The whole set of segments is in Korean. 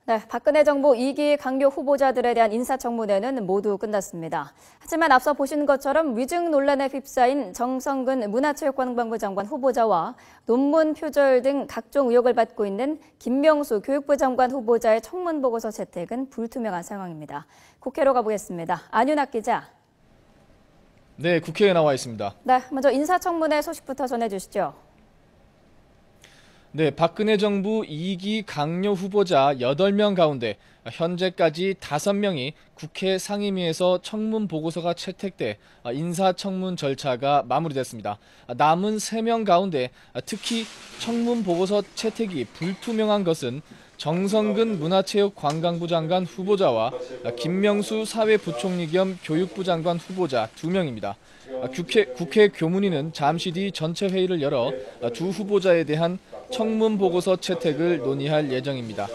네, 박근혜 정부 2기 강요 후보자들에 대한 인사청문회는 모두 끝났습니다. 하지만 앞서 보신 것처럼 위증 논란에 휩싸인 정성근 문화체육관광부 장관 후보자와 논문 표절 등 각종 의혹을 받고 있는 김명수 교육부 장관 후보자의 청문 보고서 채택은 불투명한 상황입니다. 국회로 가보겠습니다. 안윤학 기자. 네, 국회에 나와 있습니다. 네, 먼저 인사청문회 소식부터 전해주시죠. 네, 박근혜 정부 2기 강요 후보자 8명 가운데 현재까지 5명이 국회 상임위에서 청문 보고서가 채택돼 인사청문 절차가 마무리됐습니다. 남은 3명 가운데 특히 청문 보고서 채택이 불투명한 것은 정성근 문화체육관광부 장관 후보자와 김명수 사회부총리 겸 교육부 장관 후보자 2명입니다. 국회 교문위는 잠시 뒤 전체 회의를 열어 두 후보자에 대한 청문 보고서 채택을 논의할 예정입니다.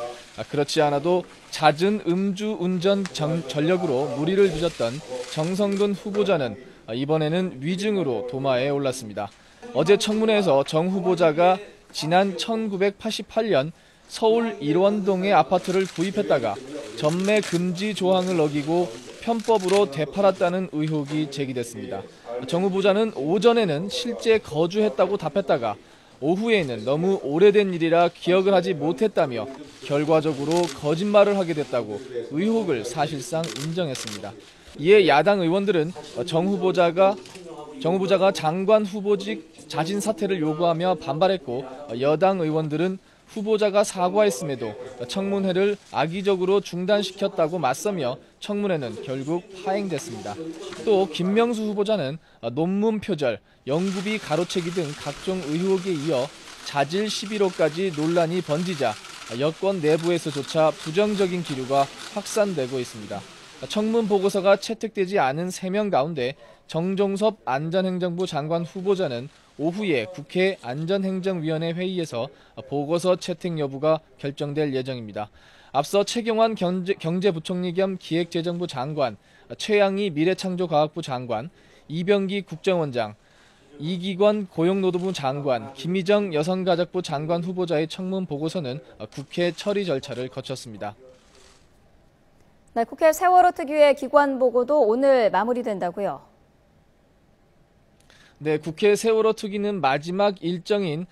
그렇지 않아도 잦은 음주운전 전력으로 물의를 빚었던 정성근 후보자는 이번에는 위증으로 도마에 올랐습니다. 어제 청문회에서 정 후보자가 지난 1988년 서울 일원동의 아파트를 구입했다가 전매 금지 조항을 어기고 편법으로 되팔았다는 의혹이 제기됐습니다. 정 후보자는 오전에는 실제 거주했다고 답했다가 오후에는 너무 오래된 일이라 기억을 하지 못했다며 결과적으로 거짓말을 하게 됐다고 의혹을 사실상 인정했습니다. 이에 야당 의원들은 정 후보자가 장관 후보직 자진 사퇴를 요구하며 반발했고, 여당 의원들은 후보자가 사과했음에도 청문회를 악의적으로 중단시켰다고 맞서며 청문회는 결국 파행됐습니다. 또 김명수 후보자는 논문 표절, 연구비 가로채기 등 각종 의혹에 이어 자질 11호까지 논란이 번지자 여권 내부에서조차 부정적인 기류가 확산되고 있습니다. 청문 보고서가 채택되지 않은 3명 가운데 정종섭 안전행정부 장관 후보자는 오후에 국회 안전행정위원회 회의에서 보고서 채택 여부가 결정될 예정입니다. 앞서 최경환 경제부총리 겸 기획재정부 장관, 최양희 미래창조과학부 장관, 이병기 국정원장, 이기권 고용노동부 장관, 김희정 여성가족부 장관 후보자의 청문 보고서는 국회 처리 절차를 거쳤습니다. 네, 국회 세월호 특위의 기관 보고도 오늘 마무리된다고요? 네, 국회 세월호 특위는 마지막 일정인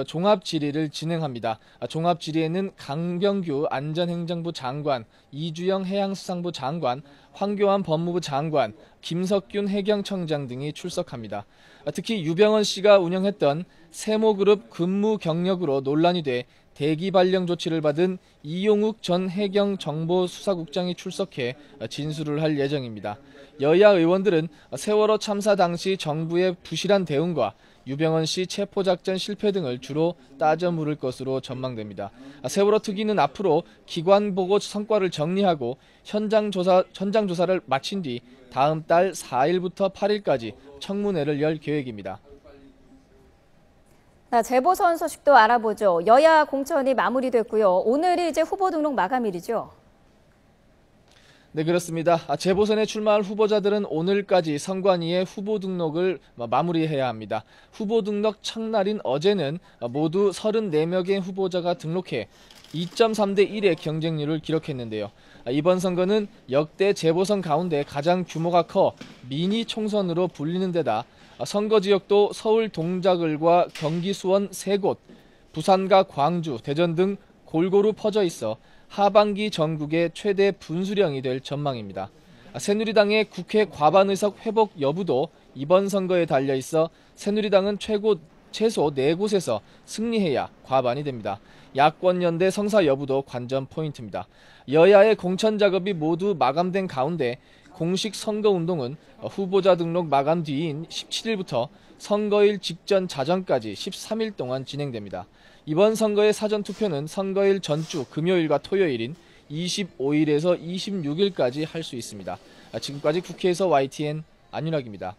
종합질의를 진행합니다. 종합질의에는 강병규 안전행정부 장관, 이주영 해양수산부 장관, 황교안 법무부 장관, 김석균 해경청장 등이 출석합니다. 특히 유병헌 씨가 운영했던 세모그룹 근무 경력으로 논란이 돼 대기 발령 조치를 받은 이용욱 전 해경정보수사국장이 출석해 진술을 할 예정입니다. 여야 의원들은 세월호 참사 당시 정부의 부실한 대응과 유병헌 씨 체포작전 실패 등을 주로 따져 물을 것으로 전망됩니다. 세월호 특위는 앞으로 기관 보고 성과를 정리하고 현장 조사를 마친 뒤 다음 달 4일부터 8일까지 청문회를 열 계획입니다. 재보선 소식도 알아보죠. 여야 공천이 마무리됐고요. 오늘이 이제 후보 등록 마감일이죠. 네, 그렇습니다. 재보선에 출마할 후보자들은 오늘까지 선관위에 후보 등록을 마무리해야 합니다. 후보 등록 첫날인 어제는 모두 34명의 후보자가 등록해 2.3대 1의 경쟁률을 기록했는데요. 이번 선거는 역대 재보선 가운데 가장 규모가 커 미니 총선으로 불리는 데다 선거 지역도 서울 동작을과 경기 수원 3곳, 부산과 광주, 대전 등 골고루 퍼져 있어 하반기 전국의 최대 분수령이 될 전망입니다. 새누리당의 국회 과반 의석 회복 여부도 이번 선거에 달려 있어 새누리당은 최소 4곳에서 승리해야 과반이 됩니다. 야권 연대 성사 여부도 관전 포인트입니다. 여야의 공천 작업이 모두 마감된 가운데 공식 선거운동은 후보자 등록 마감 뒤인 17일부터 선거일 직전 자정까지 13일 동안 진행됩니다. 이번 선거의 사전투표는 선거일 전주 금요일과 토요일인 25일에서 26일까지 할 수 있습니다. 지금까지 국회에서 YTN 안윤학입니다.